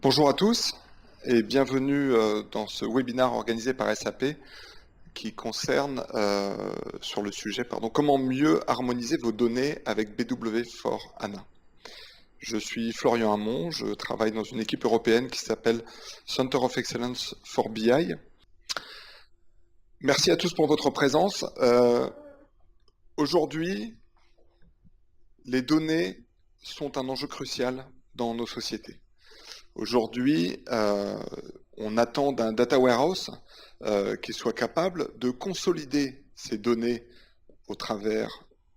Bonjour à tous et bienvenue dans ce webinaire organisé par SAP qui concerne sur le sujet comment mieux harmoniser vos données avec BW for HANA. Je suis Florian Hamon, je travaille dans une équipe européenne qui s'appelle Center of Excellence for BI. Merci à tous pour votre présence. Aujourd'hui, les données sont un enjeu crucial dans nos sociétés. Aujourd'hui, on attend d'un data warehouse qui soit capable de consolider ces données au travers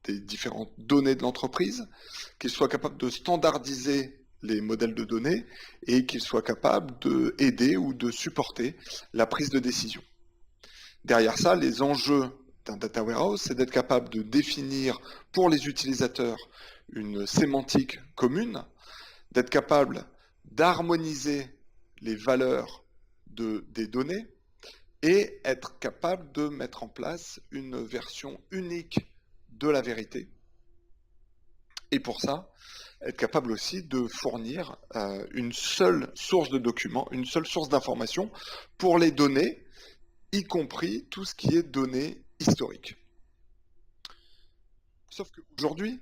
des différentes données de l'entreprise, qu'il soit capable de standardiser les modèles de données et qu'il soit capable d'aider ou de supporter la prise de décision. Derrière ça, les enjeux d'un data warehouse, c'est d'être capable de définir pour les utilisateurs une sémantique commune, d'être capable d'harmoniser les valeurs des données et être capable de mettre en place une version unique de la vérité. Et pour ça, être capable aussi de fournir une seule source de documents, une seule source d'information pour les données, y compris tout ce qui est données historiques. Sauf qu'aujourd'hui,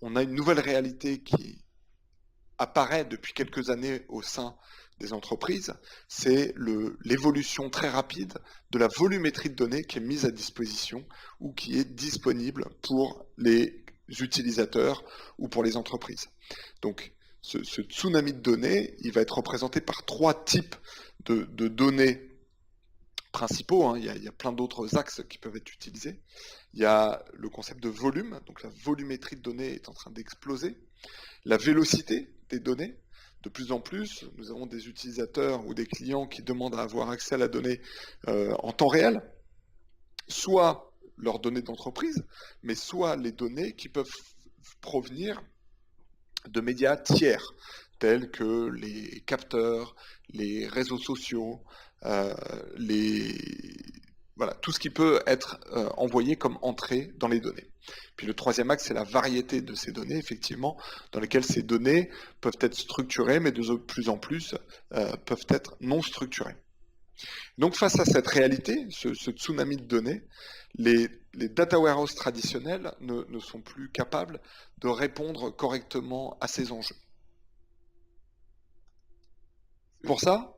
on a une nouvelle réalité qui apparaît depuis quelques années au sein des entreprises, c'est l'évolution très rapide de la volumétrie de données qui est mise à disposition ou qui est disponible pour les utilisateurs ou pour les entreprises. Donc, ce tsunami de données, il va être représenté par trois types de données principaux. Il y a plein d'autres axes qui peuvent être utilisés. Il y a le concept de volume, donc la volumétrie de données est en train d'exploser. La vélocité des données, de plus en plus, nous avons des utilisateurs ou des clients qui demandent à avoir accès à la donnée en temps réel, soit leurs données d'entreprise, mais soit les données qui peuvent provenir de médias tiers, tels que les capteurs, les réseaux sociaux, voilà, tout ce qui peut être envoyé comme entrée dans les données. Puis le troisième axe, c'est la variété de ces données, effectivement, dans lesquelles ces données peuvent être structurées, mais de plus en plus peuvent être non structurées. Donc face à cette réalité, ce tsunami de données, les data warehouses traditionnels ne sont plus capables de répondre correctement à ces enjeux. C'est pour ça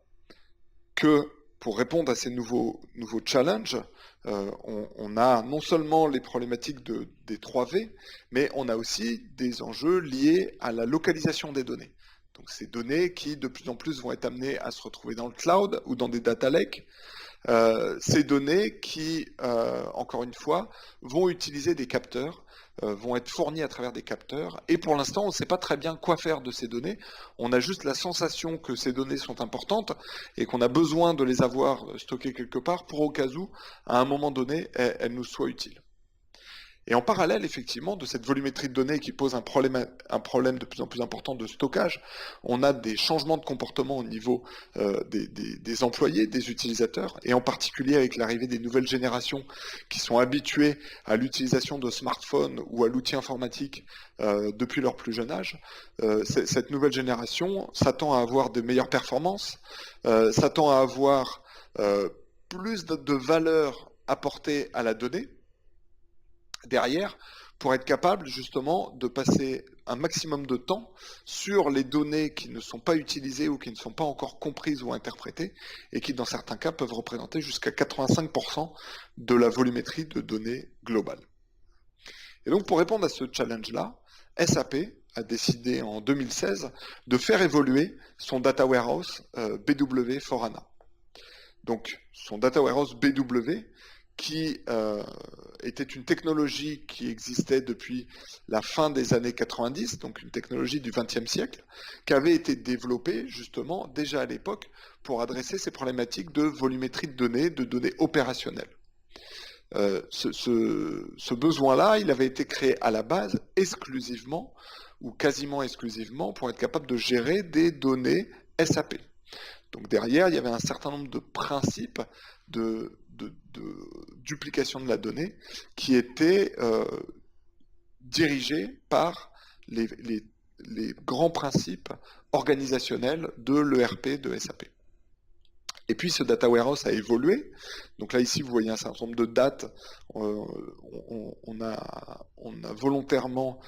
que pour répondre à ces nouveaux challenges, on a non seulement les problématiques des 3V, mais on a aussi des enjeux liés à la localisation des données. Donc ces données qui de plus en plus vont être amenées à se retrouver dans le cloud ou dans des data lakes. Ces données qui, encore une fois, vont utiliser des capteurs, vont être fournies à travers des capteurs, et pour l'instant, on ne sait pas très bien quoi faire de ces données. On a juste la sensation que ces données sont importantes et qu'on a besoin de les avoir stockées quelque part pour au cas où, à un moment donné, elles nous soient utiles. Et en parallèle, effectivement, de cette volumétrie de données qui pose un problème de plus en plus important de stockage, on a des changements de comportement au niveau des employés, des utilisateurs, et en particulier avec l'arrivée des nouvelles générations qui sont habituées à l'utilisation de smartphones ou à l'outil informatique depuis leur plus jeune âge. Cette nouvelle génération s'attend à avoir de meilleures performances, s'attend à avoir plus de valeur apportée à la donnée, derrière, pour être capable justement de passer un maximum de temps sur les données qui ne sont pas utilisées ou qui ne sont pas encore comprises ou interprétées et qui dans certains cas peuvent représenter jusqu'à 85% de la volumétrie de données globale. Et donc pour répondre à ce challenge-là, SAP a décidé en 2016 de faire évoluer son data warehouse BW for HANA. Donc son data warehouse BW qui était une technologie qui existait depuis la fin des années 90, donc une technologie du XXe siècle, qui avait été développée justement déjà à l'époque pour adresser ces problématiques de volumétrie de données opérationnelles. Ce besoin-là, il avait été créé à la base exclusivement ou quasiment exclusivement pour être capable de gérer des données SAP. Donc derrière, il y avait un certain nombre de principes de duplication de la donnée qui étaient dirigés par les grands principes organisationnel de l'ERP de SAP. Et puis ce data warehouse a évolué. Donc là ici vous voyez un certain nombre de dates. On a volontairement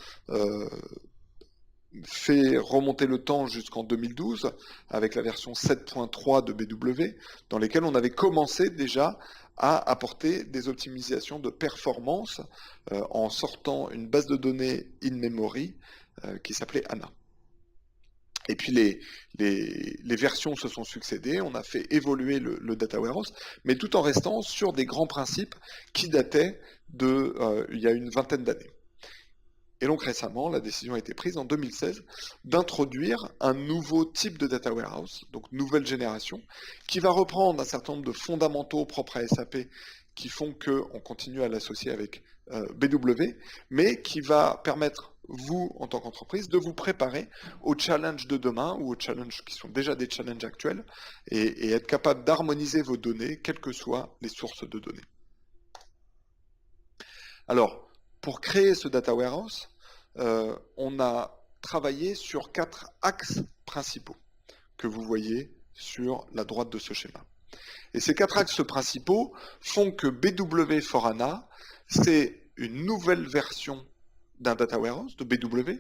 fait remonter le temps jusqu'en 2012 avec la version 7.3 de BW, dans lesquelles on avait commencé déjà à apporter des optimisations de performance en sortant une base de données in-memory qui s'appelait ANA. Et puis les versions se sont succédées, on a fait évoluer le data warehouse, mais tout en restant sur des grands principes qui dataient il y a une vingtaine d'années. Et donc récemment, la décision a été prise en 2016 d'introduire un nouveau type de data warehouse, donc nouvelle génération, qui va reprendre un certain nombre de fondamentaux propres à SAP qui font qu'on continue à l'associer avec BW, mais qui va permettre, vous, en tant qu'entreprise, de vous préparer aux challenges de demain ou aux challenges qui sont déjà des challenges actuels et être capable d'harmoniser vos données, quelles que soient les sources de données. Alors, pour créer ce data warehouse, on a travaillé sur 4 axes principaux que vous voyez sur la droite de ce schéma. Et ces 4 axes principaux font que BW for HANA, c'est une nouvelle version d'un data warehouse de BW.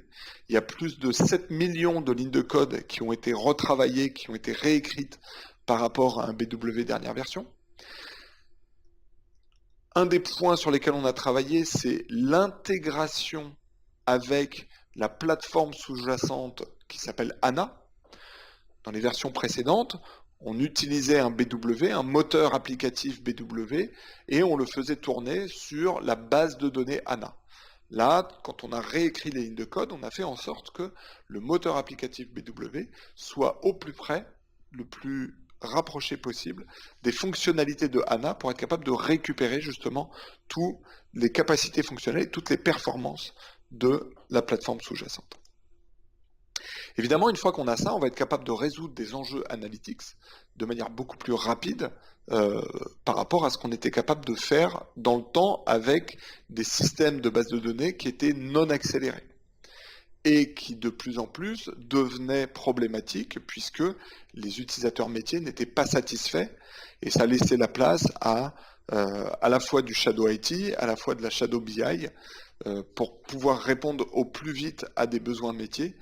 Il y a plus de 7 millions de lignes de code qui ont été retravaillées, qui ont été réécrites par rapport à un BW dernière version. Un des points sur lesquels on a travaillé, c'est l'intégration avec la plateforme sous-jacente qui s'appelle HANA. Dans les versions précédentes, on utilisait un BW, un moteur applicatif BW, et on le faisait tourner sur la base de données HANA. Là, quand on a réécrit les lignes de code, on a fait en sorte que le moteur applicatif BW soit au plus près, le plus rapproché possible des fonctionnalités de HANA pour être capable de récupérer justement toutes les capacités fonctionnelles, toutes les performances de la plateforme sous-jacente. Évidemment, une fois qu'on a ça, on va être capable de résoudre des enjeux analytics de manière beaucoup plus rapide par rapport à ce qu'on était capable de faire dans le temps avec des systèmes de base de données qui étaient non accélérés et qui de plus en plus devenaient problématiques puisque les utilisateurs métiers n'étaient pas satisfaits et ça laissait la place à la fois du Shadow IT, à la fois de la Shadow BI pour pouvoir répondre au plus vite à des besoins métiers,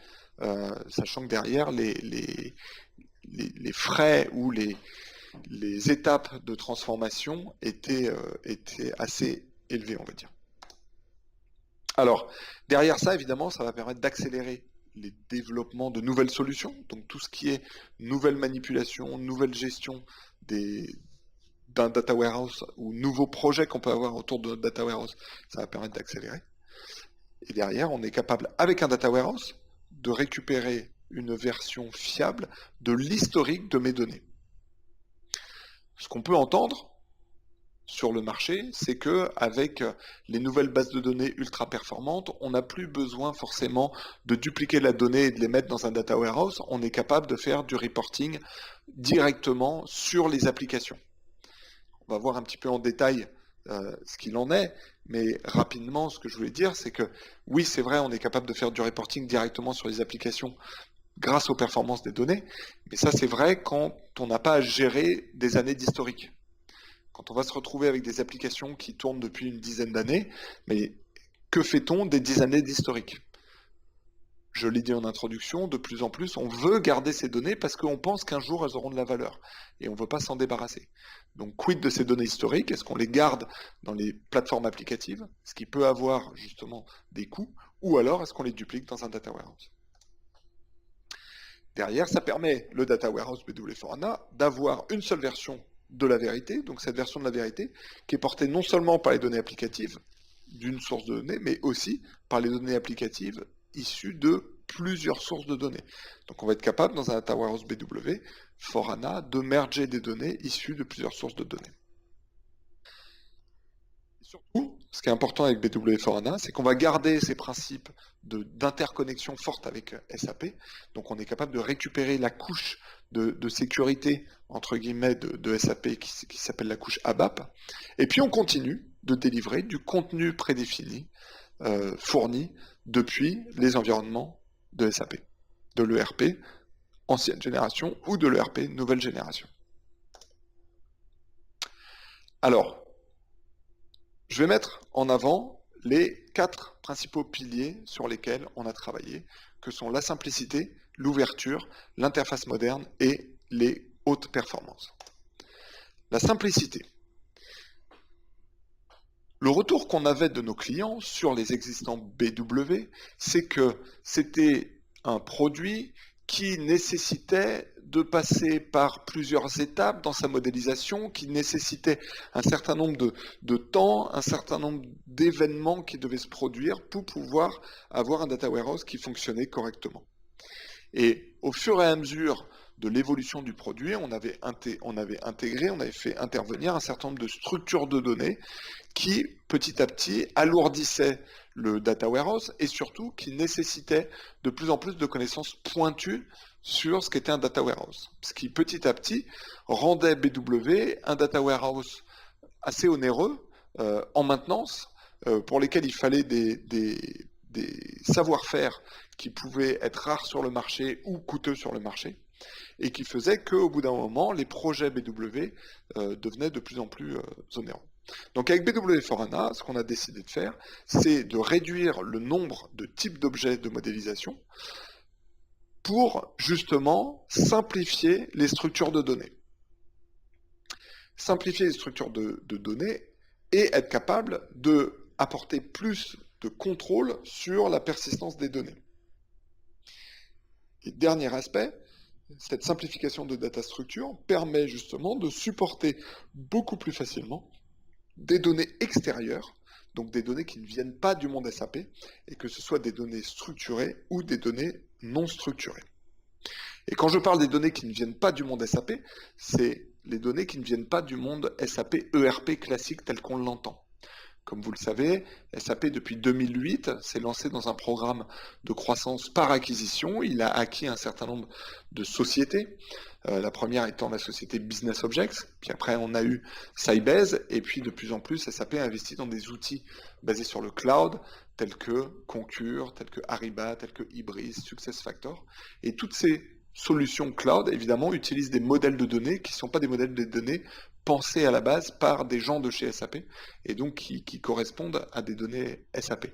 sachant que derrière les frais ou les étapes de transformation étaient assez élevées, on va dire. Alors, derrière ça, évidemment, ça va permettre d'accélérer les développements de nouvelles solutions, donc tout ce qui est nouvelle manipulation, nouvelle gestion d'un data warehouse ou nouveaux projets qu'on peut avoir autour de notre data warehouse, ça va permettre d'accélérer. Et derrière, on est capable, avec un data warehouse, de récupérer une version fiable de l'historique de mes données. Ce qu'on peut entendre sur le marché, c'est que avec les nouvelles bases de données ultra performantes, on n'a plus besoin forcément de dupliquer la donnée et de les mettre dans un data warehouse. On est capable de faire du reporting directement sur les applications. On va voir un petit peu en détail ce qu'il en est, mais rapidement, ce que je voulais dire, c'est que oui, c'est vrai, on est capable de faire du reporting directement sur les applications grâce aux performances des données, mais ça c'est vrai quand on n'a pas à gérer des années d'historique. Quand on va se retrouver avec des applications qui tournent depuis une dizaine d'années, mais que fait-on des 10 années d'historique? Je l'ai dit en introduction, de plus en plus, on veut garder ces données parce qu'on pense qu'un jour elles auront de la valeur et on ne veut pas s'en débarrasser. Donc, quid de ces données historiques? Est-ce qu'on les garde dans les plateformes applicatives, ce qui peut avoir justement des coûts, ou alors est-ce qu'on les duplique dans un data warehouse? Derrière, ça permet, le data warehouse BW4HANA, d'avoir une seule version de la vérité, donc cette version de la vérité qui est portée non seulement par les données applicatives d'une source de données, mais aussi par les données applicatives issues de plusieurs sources de données. Donc on va être capable, dans un data warehouse BW for HANA, de merger des données issues de plusieurs sources de données. Et surtout, ce qui est important avec BW for HANA, c'est qu'on va garder ces principes d'interconnexion forte avec SAP. Donc on est capable de récupérer la couche de sécurité, entre guillemets, de SAP qui s'appelle la couche ABAP. Et puis on continue de délivrer du contenu prédéfini fourni depuis les environnements de SAP, de l'ERP ancienne génération ou de l'ERP nouvelle génération. Alors, je vais mettre en avant les 4 principaux piliers sur lesquels on a travaillé, que sont la simplicité, l'ouverture, l'interface moderne et les hautes performances. La simplicité. Le retour qu'on avait de nos clients sur les existants BW, c'est que c'était un produit qui nécessitait de passer par plusieurs étapes dans sa modélisation, qui nécessitait un certain nombre de temps, un certain nombre d'événements qui devaient se produire pour pouvoir avoir un data warehouse qui fonctionnait correctement. Et au fur et à mesure de l'évolution du produit, on avait fait intervenir un certain nombre de structures de données qui, petit à petit, alourdissaient le data warehouse et surtout qui nécessitaient de plus en plus de connaissances pointues sur ce qu'était un data warehouse. Ce qui, petit à petit, rendait BW un data warehouse assez onéreux en maintenance, pour lesquels il fallait des savoir-faire qui pouvaient être rares sur le marché ou coûteux sur le marché, et qui faisait qu'au bout d'un moment, les projets BW devenaient de plus en plus onéreux. Donc avec BW for HANA, ce qu'on a décidé de faire, c'est de réduire le nombre de types d'objets de modélisation pour justement simplifier les structures de données. Simplifier les structures de données et être capable d'apporter plus de contrôle sur la persistance des données. Et dernier aspect, cette simplification de data structure permet justement de supporter beaucoup plus facilement des données extérieures, donc des données qui ne viennent pas du monde SAP, et que ce soit des données structurées ou des données non structurées. Et quand je parle des données qui ne viennent pas du monde SAP, c'est les données qui ne viennent pas du monde SAP ERP classique tel qu'on l'entend. Comme vous le savez, SAP depuis 2008 s'est lancé dans un programme de croissance par acquisition. Il a acquis un certain nombre de sociétés. La première étant la société Business Objects, puis après on a eu Sybase, et puis de plus en plus SAP a investi dans des outils basés sur le cloud, tels que Concur, tels que Ariba, tels que Ibris, SuccessFactors. Et toutes ces solutions cloud, évidemment, utilisent des modèles de données qui ne sont pas des modèles de données pensés à la base par des gens de chez SAP, et donc qui correspondent à des données SAP.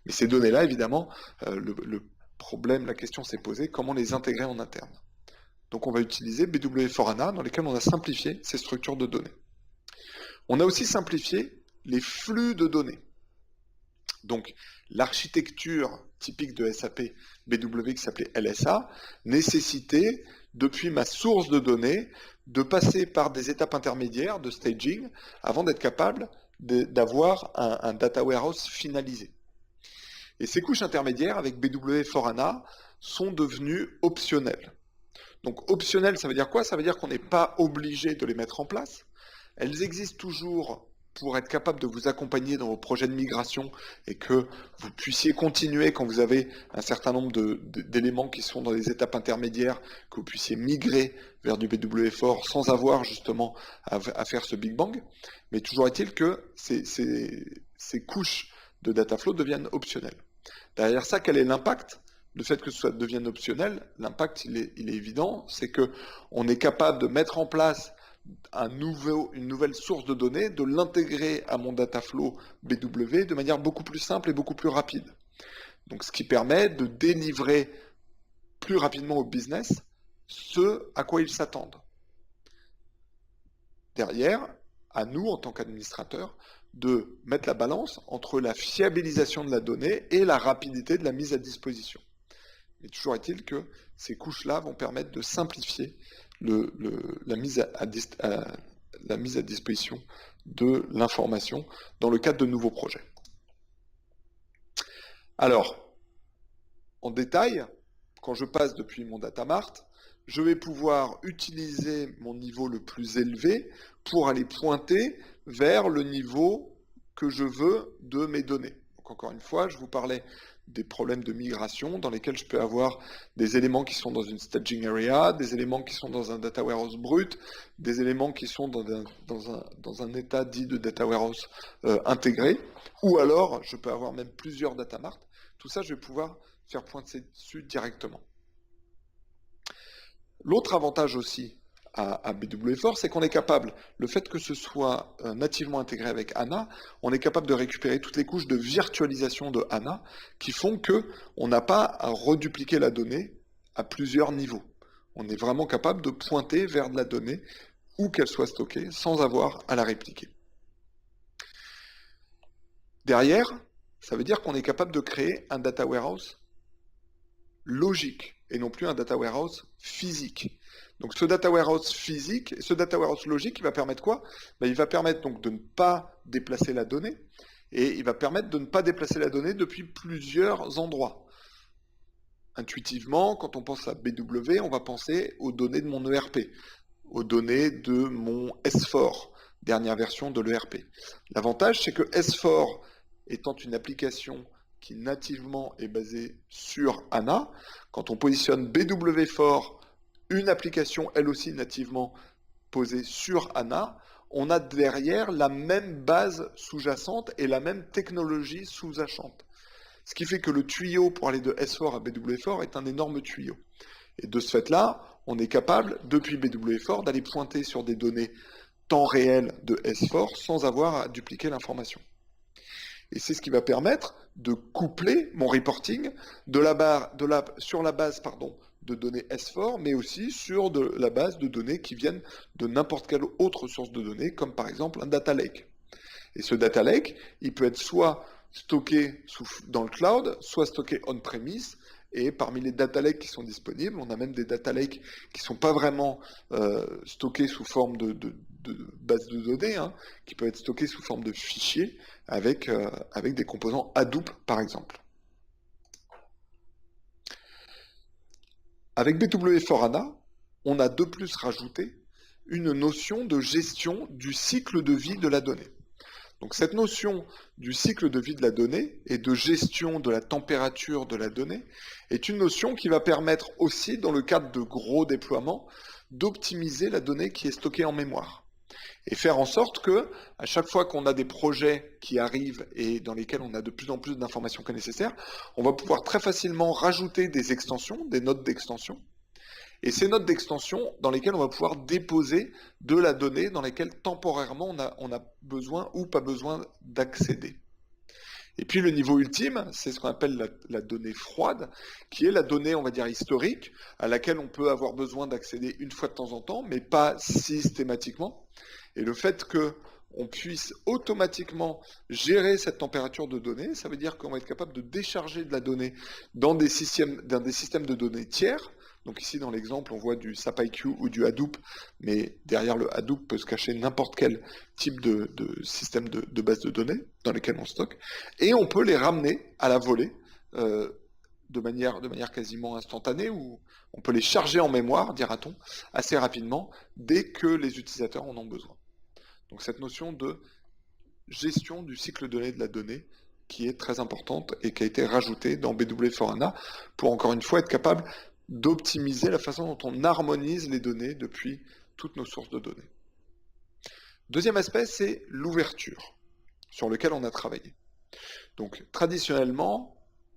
Mais ces données-là, évidemment, le problème, la question s'est posée, comment les intégrer en interne. Donc on va utiliser BW for HANA, dans lesquels on a simplifié ces structures de données. On a aussi simplifié les flux de données. Donc l'architecture typique de SAP BW qui s'appelait LSA nécessitait, depuis ma source de données, de passer par des étapes intermédiaires de staging avant d'être capable d'avoir un data warehouse finalisé. Et ces couches intermédiaires avec BW for HANA sont devenues optionnelles. Donc optionnelles, ça veut dire quoi? Ça veut dire qu'on n'est pas obligé de les mettre en place. Elles existent toujours pour être capable de vous accompagner dans vos projets de migration et que vous puissiez continuer quand vous avez un certain nombre d'éléments qui sont dans les étapes intermédiaires, que vous puissiez migrer vers du BW4 sans avoir justement à faire ce Big Bang. Mais toujours est-il que ces couches de Dataflow deviennent optionnelles. Derrière ça, quel est l'impact? Le fait que ça devienne optionnel, l'impact il est évident, c'est qu'on est capable de mettre en place une nouvelle source de données, de l'intégrer à mon Dataflow BW de manière beaucoup plus simple et beaucoup plus rapide. Donc ce qui permet de délivrer plus rapidement au business ce à quoi ils s'attendent. Derrière, à nous en tant qu'administrateurs, de mettre la balance entre la fiabilisation de la donnée et la rapidité de la mise à disposition. Mais toujours est-il que ces couches-là vont permettre de simplifier la mise à disposition de l'information dans le cadre de nouveaux projets. Alors, en détail, quand je passe depuis mon datamart, je vais pouvoir utiliser mon niveau le plus élevé pour aller pointer vers le niveau que je veux de mes données. Donc encore une fois, je vous parlais des problèmes de migration dans lesquels je peux avoir des éléments qui sont dans une staging area, des éléments qui sont dans un data warehouse brut, des éléments qui sont dans un état dit de data warehouse intégré, ou alors je peux avoir même plusieurs data marts. Tout ça, je vais pouvoir faire pointer dessus directement. L'autre avantage aussi à BW4, c'est qu'on est capable, le fait que ce soit nativement intégré avec HANA, on est capable de récupérer toutes les couches de virtualisation de HANA qui font qu'on n'a pas à redupliquer la donnée à plusieurs niveaux. On est vraiment capable de pointer vers de la donnée où qu'elle soit stockée sans avoir à la répliquer. Derrière, ça veut dire qu'on est capable de créer un data warehouse logique et non plus un data warehouse physique. Donc ce data warehouse physique, ce data warehouse logique, il va permettre quoi? Il va permettre donc de ne pas déplacer la donnée et il va permettre de ne pas déplacer la donnée depuis plusieurs endroits. Intuitivement, quand on pense à BW, on va penser aux données de mon ERP, aux données de mon S4, dernière version de l'ERP. L'avantage, c'est que S4 étant une application qui nativement est basée sur HANA, quand on positionne BW4, une application elle aussi nativement posée sur HANA, on a derrière la même base sous-jacente et la même technologie sous-jacente. Ce qui fait que le tuyau pour aller de S4 à BW4 est un énorme tuyau. Et de ce fait-là, on est capable, depuis BW4, d'aller pointer sur des données temps réel de S4 sans avoir à dupliquer l'information. Et c'est ce qui va permettre de coupler mon reporting sur la base de données S4, mais aussi sur la base de données qui viennent de n'importe quelle autre source de données, comme par exemple un data lake. Et ce data lake, il peut être soit stocké dans le cloud, soit stocké on-premise. Et parmi les data lakes qui sont disponibles, on a même des data lakes qui ne sont pas vraiment stockés sous forme de base de données, qui peuvent être stockés sous forme de fichiers avec des composants Hadoop, par exemple. Avec BW4 HANA, on a de plus rajouté une notion de gestion du cycle de vie de la donnée. Donc cette notion du cycle de vie de la donnée et de gestion de la température de la donnée est une notion qui va permettre aussi, dans le cadre de gros déploiements, d'optimiser la donnée qui est stockée en mémoire. Et faire en sorte que, à chaque fois qu'on a des projets qui arrivent et dans lesquels on a de plus en plus d'informations que nécessaire, on va pouvoir très facilement rajouter des extensions, des notes d'extension, et ces notes d'extension dans lesquelles on va pouvoir déposer de la donnée dans lesquelles temporairement on a besoin ou pas besoin d'accéder. Et puis le niveau ultime, c'est ce qu'on appelle la donnée froide, qui est la donnée, on va dire, historique, à laquelle on peut avoir besoin d'accéder une fois de temps en temps, mais pas systématiquement. Et le fait qu'on puisse automatiquement gérer cette température de données, ça veut dire qu'on va être capable de décharger de la donnée dans des systèmes de données tiers. Donc ici, dans l'exemple, on voit du SAP IQ ou du Hadoop, mais derrière le Hadoop peut se cacher n'importe quel type de système de base de données dans lesquels on stocke, et on peut les ramener à la volée de manière quasiment instantanée, ou on peut les charger en mémoire, dira-t-on, assez rapidement, dès que les utilisateurs en ont besoin. Donc cette notion de gestion du cycle de données de la donnée, qui est très importante et qui a été rajoutée dans BW4 HANA pour, encore une fois, être capable d'optimiser la façon dont on harmonise les données depuis toutes nos sources de données. Deuxième aspect, c'est l'ouverture, sur lequel on a travaillé. Donc, traditionnellement,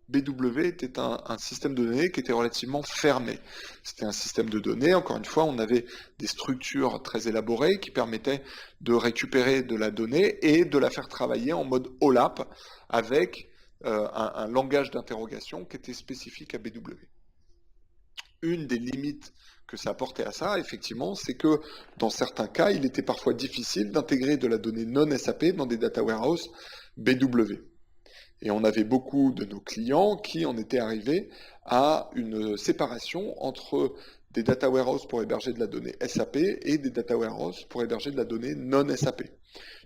BW était un système de données qui était relativement fermé. C'était un système de données, encore une fois, on avait des structures très élaborées qui permettaient de récupérer de la donnée et de la faire travailler en mode OLAP avec un langage d'interrogation qui était spécifique à BW. Une des limites que ça apportait à ça, effectivement, c'est que dans certains cas, il était parfois difficile d'intégrer de la donnée non SAP dans des data warehouses BW. Et on avait beaucoup de nos clients qui en étaient arrivés à une séparation entre des data warehouses pour héberger de la donnée SAP et des data warehouses pour héberger de la donnée non SAP.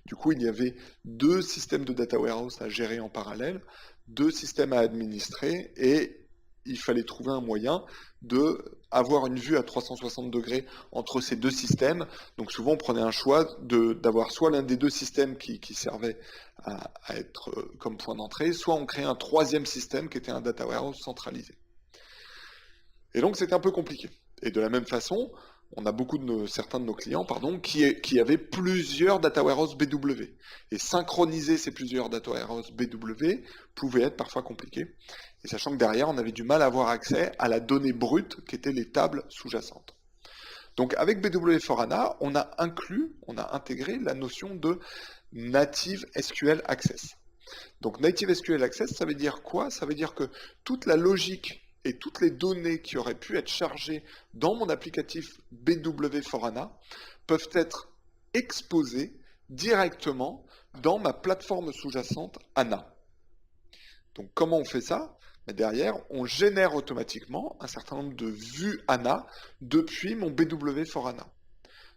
Du coup, il y avait deux systèmes de data warehouse à gérer en parallèle, deux systèmes à administrer, et il fallait trouver un moyen d'avoir une vue à 360 degrés entre ces deux systèmes. Donc souvent, on prenait un choix d'avoir soit l'un des deux systèmes qui servait à être comme point d'entrée, soit on créait un troisième système qui était un data warehouse centralisé. Et donc, c'était un peu compliqué. Et de la même façon, on a certains de nos clients qui avaient plusieurs data warehouse BW. Et synchroniser ces plusieurs data warehouse BW pouvait être parfois compliqué. Et sachant que derrière, on avait du mal à avoir accès à la donnée brute qui étaient les tables sous-jacentes. Donc avec BW for HANA, on a intégré la notion de Native SQL Access. Donc Native SQL Access, ça veut dire quoi? Ça veut dire que toute la logique et toutes les données qui auraient pu être chargées dans mon applicatif BW for HANA peuvent être exposées directement dans ma plateforme sous-jacente HANA. Donc comment on fait ça? Mais derrière, on génère automatiquement un certain nombre de vues HANA depuis mon BW for HANA.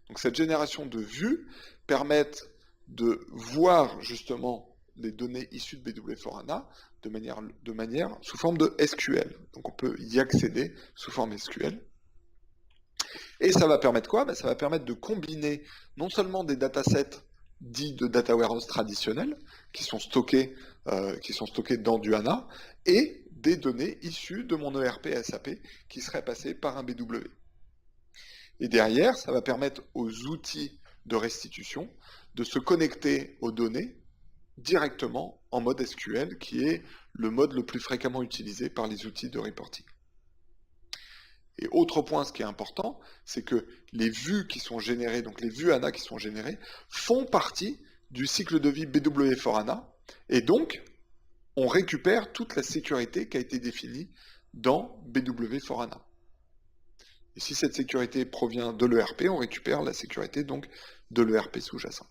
Donc cette génération de vues permet de voir justement les données issues de BW for HANA de manière sous forme de SQL. Donc on peut y accéder sous forme SQL. Et ça va permettre quoi? Ça va permettre de combiner non seulement des datasets dits de data warehouse traditionnels qui sont stockés dans du HANA et des données issues de mon ERP SAP qui seraient passées par un BW. Et derrière, ça va permettre aux outils de restitution de se connecter aux données directement en mode SQL, qui est le mode le plus fréquemment utilisé par les outils de reporting. Et autre point, ce qui est important, c'est que les vues qui sont générées, donc les vues HANA qui sont générées, font partie du cycle de vie BW for HANA, et donc on récupère toute la sécurité qui a été définie dans BW for HANA. Et si cette sécurité provient de l'ERP, on récupère la sécurité donc de l'ERP sous-jacent.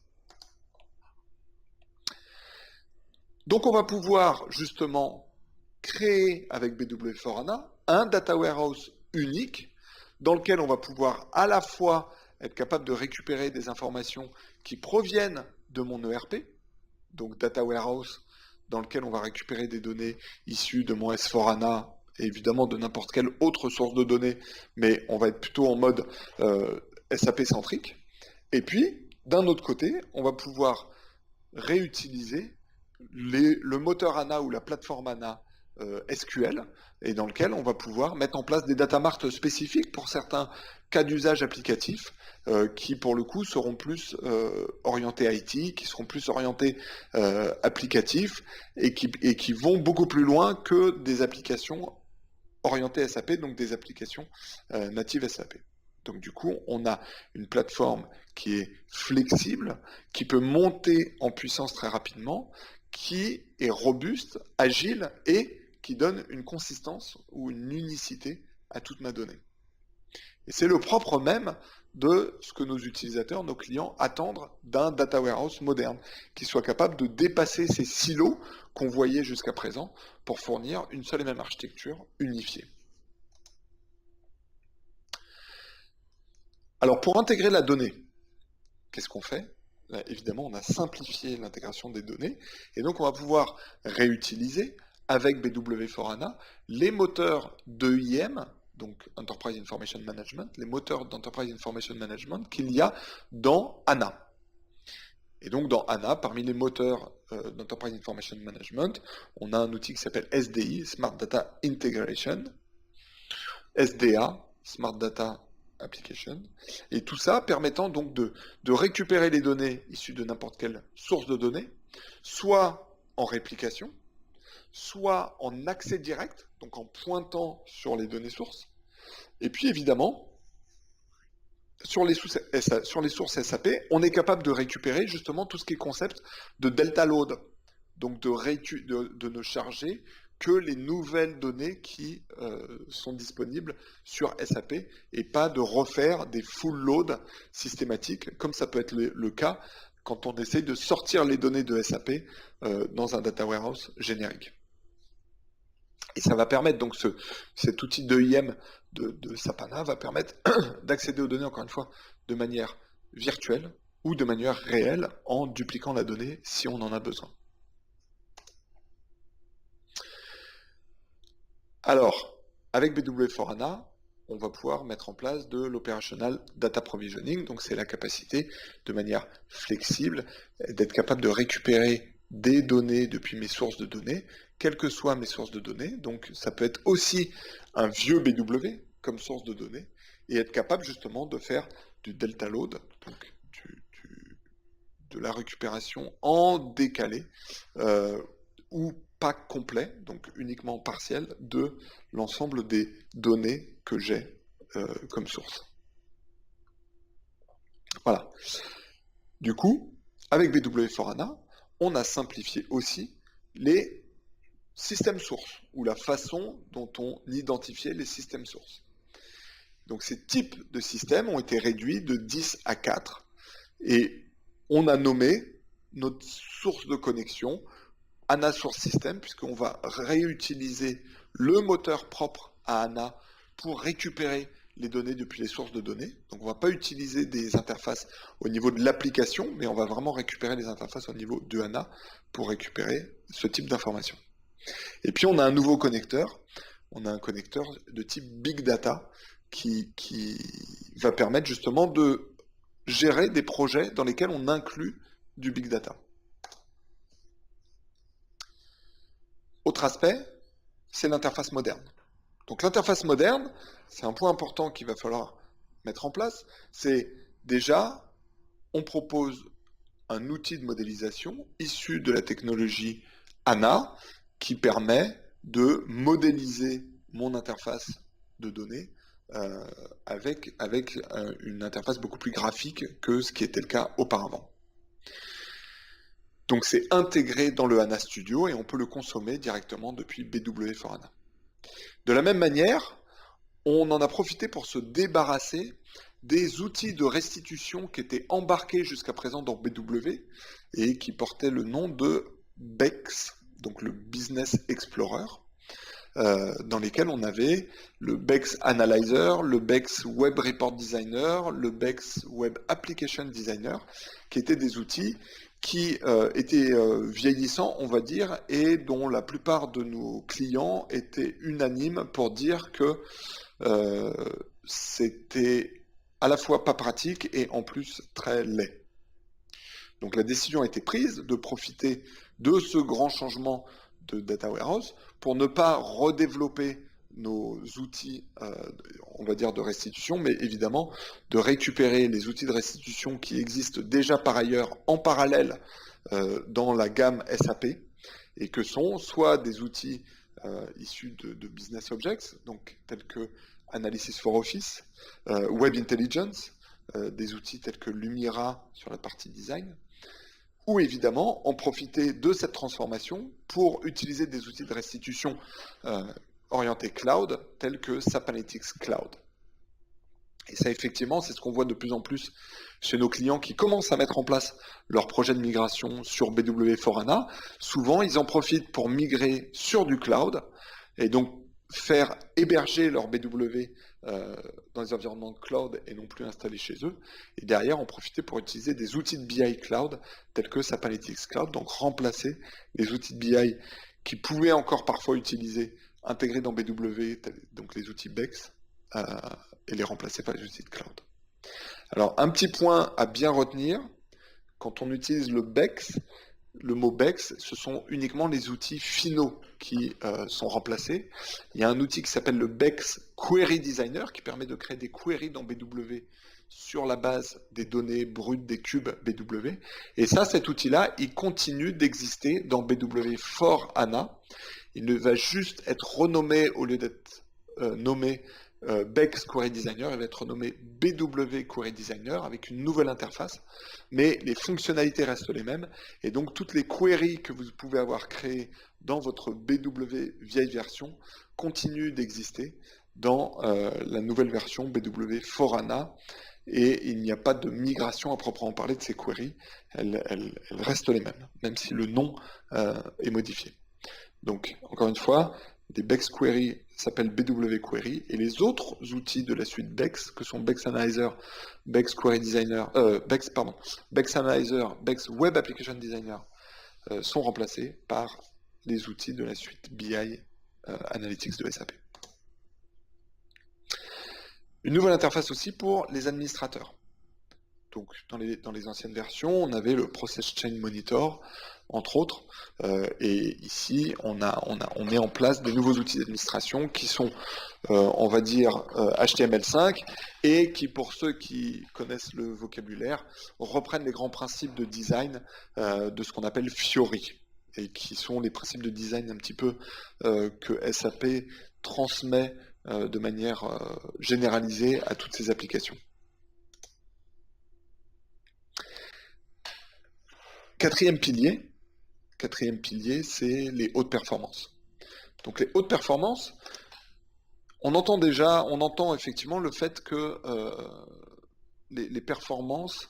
Donc on va pouvoir justement créer avec BW for HANA un data warehouse unique dans lequel on va pouvoir à la fois être capable de récupérer des informations qui proviennent de mon ERP, donc data warehouse dans lequel on va récupérer des données issues de mon S4HANA et évidemment de n'importe quelle autre source de données, mais on va être plutôt en mode SAP centrique. Et puis, d'un autre côté, on va pouvoir réutiliser le moteur HANA ou la plateforme HANA SQL, et dans lequel on va pouvoir mettre en place des data marts spécifiques pour certains cas d'usage applicatifs qui, pour le coup, seront plus orientés IT, qui seront plus orientés applicatifs et qui vont beaucoup plus loin que des applications orientées SAP, donc des applications natives SAP. Donc du coup, on a une plateforme qui est flexible, qui peut monter en puissance très rapidement, qui est robuste, agile et qui donne une consistance ou une unicité à toute ma donnée. Et c'est le propre même de ce que nos utilisateurs, nos clients attendent d'un data warehouse moderne, qui soit capable de dépasser ces silos qu'on voyait jusqu'à présent pour fournir une seule et même architecture unifiée. Alors pour intégrer la donnée, qu'est-ce qu'on fait? Là, évidemment, on a simplifié l'intégration des données, et donc on va pouvoir réutiliser avec BW for HANA les moteurs d'EIM, donc Enterprise Information Management, les moteurs d'Enterprise Information Management qu'il y a dans HANA. Et donc dans HANA, parmi les moteurs d'Enterprise Information Management, on a un outil qui s'appelle SDI, Smart Data Integration, SDA, Smart Data Application, et tout ça permettant donc de récupérer les données issues de n'importe quelle source de données, soit en réplication, soit en accès direct, donc en pointant sur les données sources, et puis évidemment, sur les sources SAP, on est capable de récupérer justement tout ce qui est concept de delta load, donc de ne charger que les nouvelles données qui sont disponibles sur SAP et pas de refaire des full load systématiques, comme ça peut être le cas quand on essaye de sortir les données de SAP dans un data warehouse générique. Et ça va permettre, donc cet outil d'EIM de SAP HANA va permettre d'accéder aux données, encore une fois, de manière virtuelle ou de manière réelle en dupliquant la donnée si on en a besoin. Alors, avec BW for HANA, on va pouvoir mettre en place de l'operational data provisioning, donc c'est la capacité de manière flexible d'être capable de récupérer des données depuis mes sources de données, quelles que soient mes sources de données, donc ça peut être aussi un vieux BW comme source de données, et être capable justement de faire du delta load, donc de la récupération en décalé, ou pas complet, donc uniquement partiel, de l'ensemble des données que j'ai comme source. Voilà. Du coup, avec BW4HANA, on a simplifié aussi les systèmes sources, ou la façon dont on identifiait les systèmes sources. Donc ces types de systèmes ont été réduits de 10 à 4, et on a nommé notre source de connexion HANA Source System, puisqu'on va réutiliser le moteur propre à HANA pour récupérer les données depuis les sources de données. Donc on ne va pas utiliser des interfaces au niveau de l'application, mais on va vraiment récupérer les interfaces au niveau de HANA pour récupérer ce type d'informations. Et puis on a un nouveau connecteur, on a un connecteur de type Big Data qui va permettre justement de gérer des projets dans lesquels on inclut du Big Data. Autre aspect, c'est l'interface moderne. Donc l'interface moderne, c'est un point important qu'il va falloir mettre en place, c'est déjà, on propose un outil de modélisation issu de la technologie HANA qui permet de modéliser mon interface de données avec une interface beaucoup plus graphique que ce qui était le cas auparavant. Donc c'est intégré dans le HANA Studio et on peut le consommer directement depuis BW4HANA. De la même manière, on en a profité pour se débarrasser des outils de restitution qui étaient embarqués jusqu'à présent dans BW et qui portaient le nom de BEX, donc le Business Explorer, dans lesquels on avait le BEX Analyzer, le BEX Web Report Designer, le BEX Web Application Designer, qui étaient des outils qui étaient vieillissants, on va dire, et dont la plupart de nos clients étaient unanimes pour dire que c'était à la fois pas pratique et en plus très laid. Donc la décision a été prise de profiter de ce grand changement de Data Warehouse pour ne pas redévelopper nos outils, on va dire, de restitution, mais évidemment de récupérer les outils de restitution qui existent déjà par ailleurs en parallèle dans la gamme SAP, et que sont soit des outils issus de Business Objects, donc tels que Analysis for Office, Web Intelligence, des outils tels que Lumira sur la partie design, ou évidemment en profiter de cette transformation pour utiliser des outils de restitution orientés cloud, tels que SAP Analytics Cloud. Et ça, effectivement, c'est ce qu'on voit de plus en plus chez nos clients qui commencent à mettre en place leur projet de migration sur BW4HANA. Souvent, ils en profitent pour migrer sur du cloud et donc faire héberger leur BW dans les environnements de cloud et non plus installés chez eux. Et derrière, en profiter pour utiliser des outils de BI cloud tels que SAP Analytics Cloud, donc remplacer les outils de BI qui pouvaient encore parfois utiliser, intégrés dans BW, donc les outils BEX, et les remplacer par les outils de cloud. Alors, un petit point à bien retenir, quand on utilise le BEX, le mot BEX, ce sont uniquement les outils finaux qui sont remplacés. Il y a un outil qui s'appelle le BEX Query Designer qui permet de créer des queries dans BW sur la base des données brutes des cubes BW. Et ça, cet outil-là, il continue d'exister dans BW4HANA. Il va juste être renommé, au lieu d'être nommé BEX Query Designer, il va être nommé BW Query Designer avec une nouvelle interface, mais les fonctionnalités restent les mêmes, et donc toutes les queries que vous pouvez avoir créées dans votre BW vieille version continuent d'exister dans la nouvelle version BW4HANA, et il n'y a pas de migration à proprement parler de ces queries, elles restent les mêmes, même si le nom est modifié. Donc, encore une fois, des BEX Query s'appellent BW Query, et les autres outils de la suite BEX, que sont BEX Analyzer, BEX Query Designer, BEX Analyzer, BEX Web Application Designer, sont remplacés par les outils de la suite BI Analytics de SAP. Une nouvelle interface aussi pour les administrateurs. Donc, dans les anciennes versions, on avait le Process Chain Monitor, entre autres, et ici, on met en place des nouveaux outils d'administration qui sont, on va dire, HTML5, et qui, pour ceux qui connaissent le vocabulaire, reprennent les grands principes de design de ce qu'on appelle Fiori, et qui sont les principes de design un petit peu que SAP transmet de manière généralisée à toutes ses applications. Quatrième pilier, c'est les hautes performances. Donc les hautes performances, on entend effectivement le fait que les performances,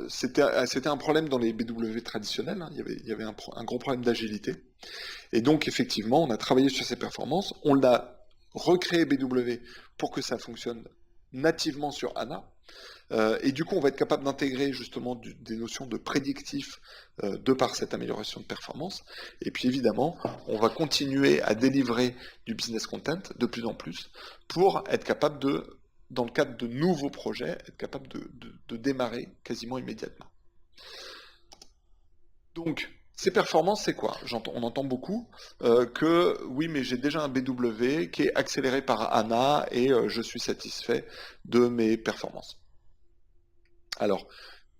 c'était un problème dans les BW traditionnels, hein. Il y avait un gros problème d'agilité. Et donc effectivement, on a travaillé sur ces performances, on l'a recréé BW pour que ça fonctionne nativement sur HANA. Et du coup, on va être capable d'intégrer justement des notions de prédictif de par cette amélioration de performance. Et puis évidemment, on va continuer à délivrer du business content de plus en plus pour être capable de, dans le cadre de nouveaux projets, être capable de démarrer quasiment immédiatement. Donc, ces performances, c'est quoi? On entend beaucoup que oui, mais j'ai déjà un BW qui est accéléré par HANA et je suis satisfait de mes performances. Alors,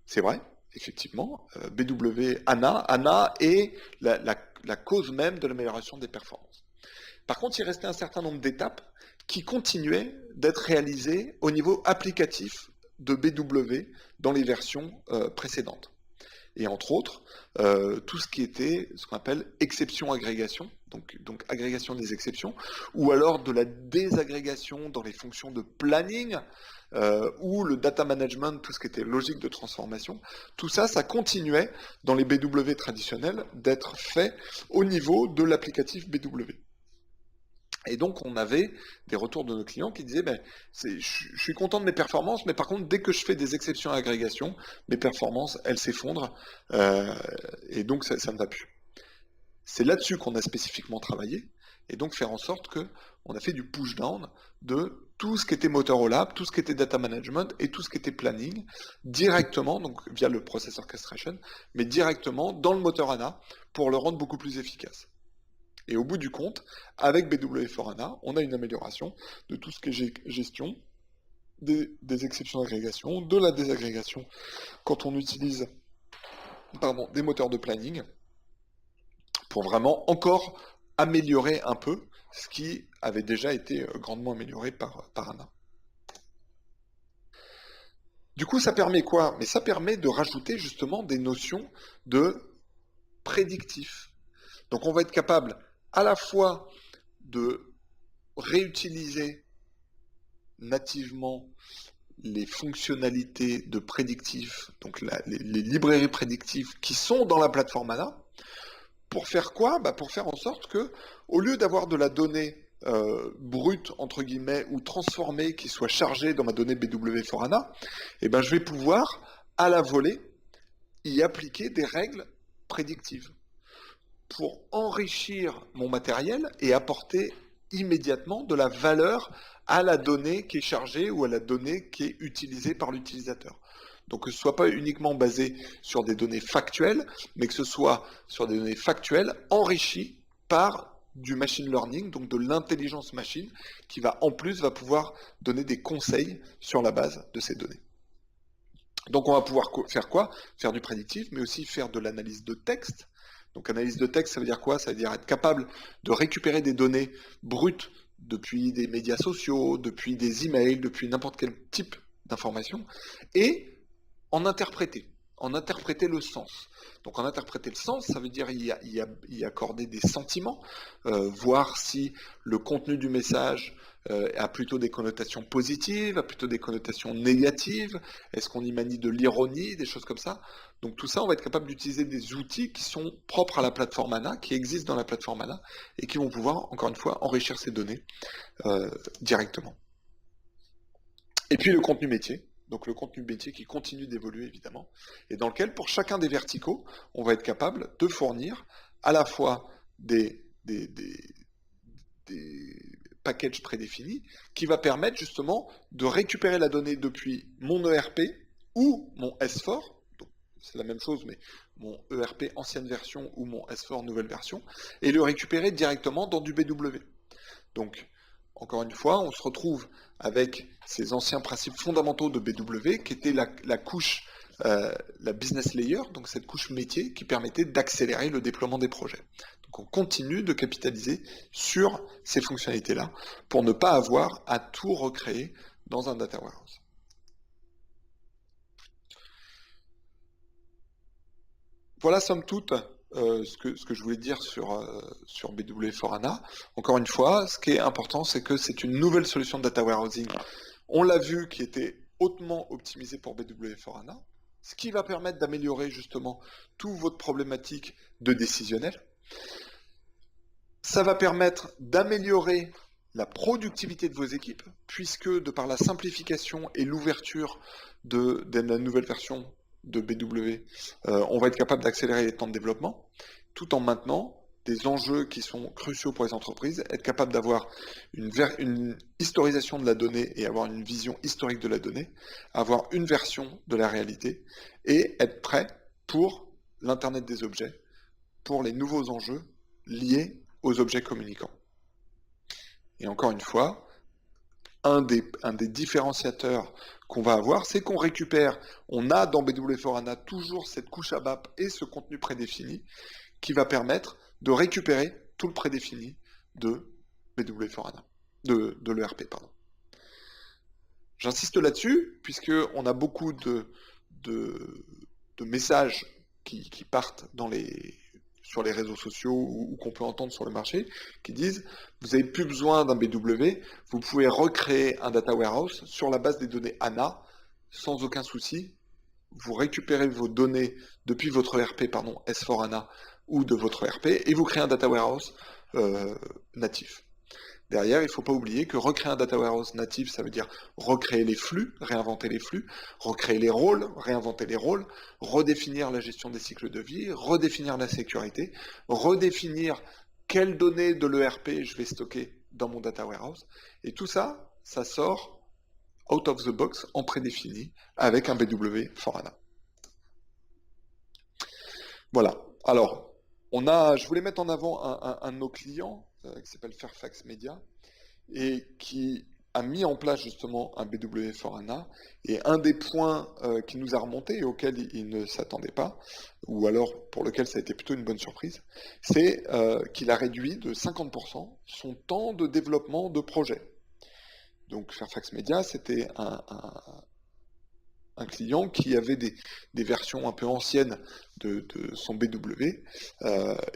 c'est vrai, effectivement, BW HANA est la cause même de l'amélioration des performances. Par contre, il restait un certain nombre d'étapes qui continuaient d'être réalisées au niveau applicatif de BW dans les versions précédentes. Et entre autres, tout ce qui était ce qu'on appelle exception-agrégation, donc agrégation des exceptions, ou alors de la désagrégation dans les fonctions de planning, ou le data management, tout ce qui était logique de transformation. Tout ça, ça continuait dans les BW traditionnels d'être fait au niveau de l'applicatif BW. Et donc, on avait des retours de nos clients qui disaient je suis content de mes performances, mais par contre, dès que je fais des exceptions à agrégation, mes performances, elles s'effondrent, et donc ça ne va plus. C'est là-dessus qu'on a spécifiquement travaillé, et donc faire en sorte qu'on a fait du push-down de tout ce qui était Motorola, tout ce qui était data management et tout ce qui était planning, directement, donc via le process orchestration, mais directement dans le moteur HANA pour le rendre beaucoup plus efficace. Et au bout du compte, avec BW4HANA, on a une amélioration de tout ce qui est gestion, des exceptions d'agrégation, de la désagrégation, quand on utilise des moteurs de planning, pour vraiment encore améliorer un peu ce qui avait déjà été grandement amélioré par HANA. Du coup, ça permet quoi? Mais ça permet de rajouter justement des notions de prédictif. Donc on va être capable à la fois de réutiliser nativement les fonctionnalités de prédictif, donc les librairies prédictives qui sont dans la plateforme HANA, pour faire quoi? Pour faire en sorte que, au lieu d'avoir de la donnée brute, entre guillemets, ou transformée, qui soit chargée dans ma donnée BW4HANA, je vais pouvoir, à la volée, y appliquer des règles prédictives pour enrichir mon matériel et apporter immédiatement de la valeur à la donnée qui est chargée ou à la donnée qui est utilisée par l'utilisateur. Donc que ce ne soit pas uniquement basé sur des données factuelles, mais que ce soit sur des données factuelles enrichies par du machine learning, donc de l'intelligence machine, qui va pouvoir donner des conseils sur la base de ces données. Donc on va pouvoir faire quoi? Faire du prédictif, mais aussi faire de l'analyse de texte. Donc analyse de texte, ça veut dire quoi? Ça veut dire être capable de récupérer des données brutes depuis des médias sociaux, depuis des emails, depuis n'importe quel type d'information, et en interpréter le sens. Donc en interpréter le sens, ça veut dire y accorder des sentiments, voir si le contenu du message a plutôt des connotations positives, a plutôt des connotations négatives, est-ce qu'on y manie de l'ironie, des choses comme ça. Donc tout ça, on va être capable d'utiliser des outils qui sont propres à la plateforme HANA, qui existent dans la plateforme HANA, et qui vont pouvoir, encore une fois, enrichir ces données directement. Et puis le contenu métier. Donc le contenu métier qui continue d'évoluer évidemment, et dans lequel pour chacun des verticaux, on va être capable de fournir à la fois des packages prédéfinis qui va permettre justement de récupérer la donnée depuis mon ERP ou mon S4, donc c'est la même chose mais mon ERP ancienne version ou mon S4 nouvelle version, et le récupérer directement dans du BW. Donc encore une fois, on se retrouve avec ces anciens principes fondamentaux de BW, qui étaient la couche, la business layer, donc cette couche métier qui permettait d'accélérer le déploiement des projets. Donc on continue de capitaliser sur ces fonctionnalités-là pour ne pas avoir à tout recréer dans un data warehouse. Voilà, somme toute, ce que je voulais dire sur BW for HANA. Encore une fois, ce qui est important, c'est que c'est une nouvelle solution de data warehousing. On l'a vu, qui était hautement optimisée pour BW for HANA, ce qui va permettre d'améliorer justement toute votre problématique de décisionnel. Ça va permettre d'améliorer la productivité de vos équipes, puisque de par la simplification et l'ouverture de la nouvelle version de BW, on va être capable d'accélérer les temps de développement, tout en maintenant des enjeux qui sont cruciaux pour les entreprises, être capable d'avoir une historisation de la donnée et avoir une vision historique de la donnée, avoir une version de la réalité et être prêt pour l'Internet des objets, pour les nouveaux enjeux liés aux objets communicants. Et encore une fois, un des différenciateurs qu'on va avoir, c'est qu'on récupère, on a dans BW4HANA toujours cette couche ABAP et ce contenu prédéfini qui va permettre de récupérer tout le prédéfini de BW4HANA, de l'ERP, pardon. J'insiste là-dessus, puisqu'on a beaucoup de messages qui partent sur les réseaux sociaux ou qu'on peut entendre sur le marché, qui disent vous n'avez plus besoin d'un BW, vous pouvez recréer un data warehouse sur la base des données HANA sans aucun souci. Vous récupérez vos données depuis votre ERP, pardon, S4HANA ou de votre ERP et vous créez un data warehouse natif. Derrière, il ne faut pas oublier que recréer un data warehouse natif, ça veut dire recréer les flux, réinventer les flux, recréer les rôles, réinventer les rôles, redéfinir la gestion des cycles de vie, redéfinir la sécurité, redéfinir quelles données de l'ERP je vais stocker dans mon data warehouse. Et tout ça, ça sort out of the box en prédéfini avec un BW for HANA. Voilà. Alors, je voulais mettre en avant un de nos clients qui s'appelle Fairfax Media et qui a mis en place justement un BW for HANA. Et un des points qui nous a remonté et auquel il ne s'attendait pas, ou alors pour lequel ça a été plutôt une bonne surprise, c'est qu'il a réduit de 50% son temps de développement de projet. Donc Fairfax Media, c'était un client qui avait des versions un peu anciennes de son BW,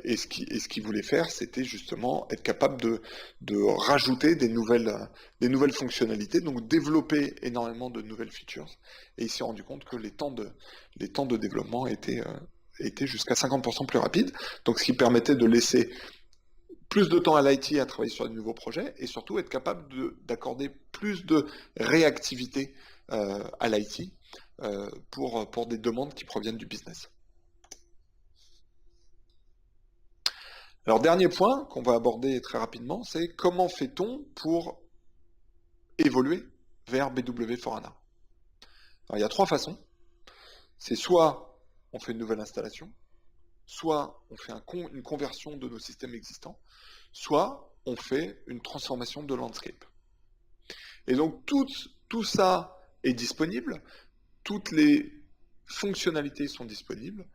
et ce qu'il voulait faire, c'était justement être capable de rajouter des nouvelles fonctionnalités, donc développer énormément de nouvelles features, et il s'est rendu compte que les temps de développement étaient jusqu'à 50% plus rapides, donc ce qui permettait de laisser plus de temps à l'IT à travailler sur de nouveaux projets, et surtout être capable d'accorder plus de réactivité à l'IT pour des demandes qui proviennent du business. Alors, dernier point qu'on va aborder très rapidement, c'est comment fait-on pour évoluer vers BW for HANA. Alors, il y a trois façons. C'est soit on fait une nouvelle installation, soit on fait une conversion de nos systèmes existants, soit on fait une transformation de landscape. Et donc, tout ça est disponible. Toutes les fonctionnalités sont disponibles.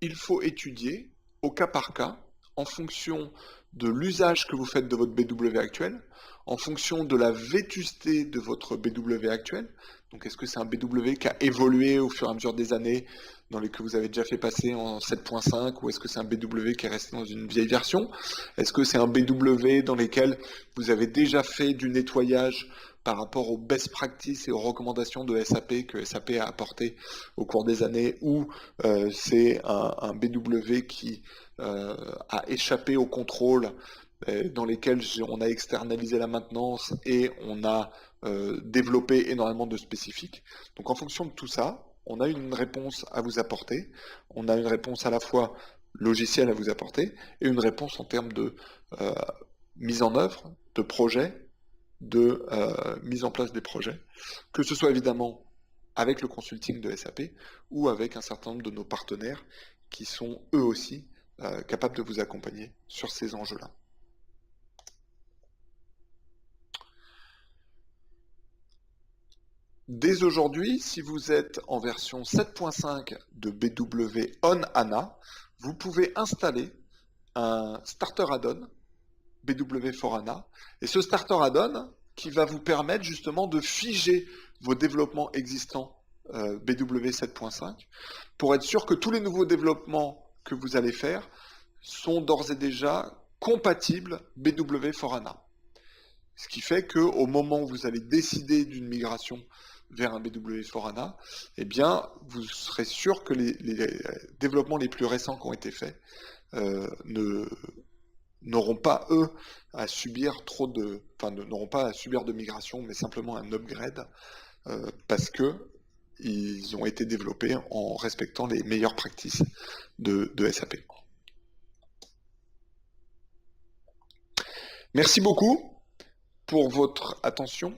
Il faut étudier au cas par cas, en fonction de l'usage que vous faites de votre BW actuel, en fonction de la vétusté de votre BW actuel. Donc est-ce que c'est un BW qui a évolué au fur et à mesure des années, dans lesquelles vous avez déjà fait passer en 7.5, ou est-ce que c'est un BW qui est resté dans une vieille version? Est-ce que c'est un BW dans lequel vous avez déjà fait du nettoyage par rapport aux best practices et aux recommandations de SAP que SAP a apporté au cours des années, ou c'est un BW qui a échappé au contrôle, dans lesquels on a externalisé la maintenance et on a développé énormément de spécifiques. Donc en fonction de tout ça, on a une réponse à vous apporter, on a une réponse à la fois logicielle à vous apporter et une réponse en termes de mise en œuvre, de projet, de mise en place des projets, que ce soit évidemment avec le consulting de SAP ou avec un certain nombre de nos partenaires qui sont eux aussi capables de vous accompagner sur ces enjeux-là. Dès aujourd'hui, si vous êtes en version 7.5 de BW on HANA, vous pouvez installer un starter add-on BW for HANA, et ce starter add-on qui va vous permettre justement de figer vos développements existants BW 7.5 pour être sûr que tous les nouveaux développements que vous allez faire sont d'ores et déjà compatibles BW for HANA. Ce qui fait qu'au moment où vous allez décider d'une migration vers un BW for HANA, eh bien, vous serez sûr que les développements les plus récents qui ont été faits n'auront pas, eux, à subir n'auront pas à subir de migration, mais simplement un upgrade, parce que ils ont été développés en respectant les meilleures practices de SAP. Merci beaucoup pour votre attention.